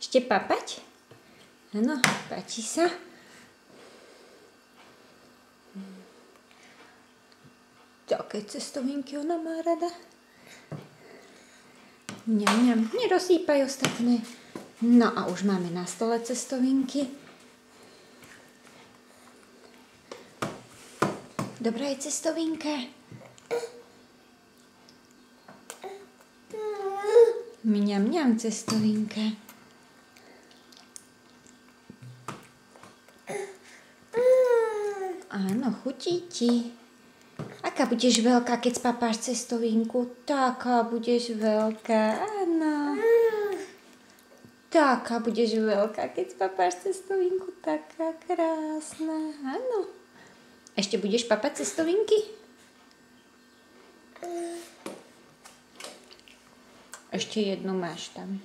Ešte papať? Áno, páči sa. Také cestovinky ona má rada. Mňam, mňam, nerozsýpaj ostatné. No a už máme na stole cestovinky. Dobrá je cestovinka. Mňam, mňam, cestovinka. Áno, chutí ti. Aká budeš veľká, keď spapáš cestovinku? Taká budeš veľká, áno. Taká budeš veľká, keď spapáš cestovinku. Taká krásna, áno. Ešte budeš papať cestovinky? Ešte jednu máš tam.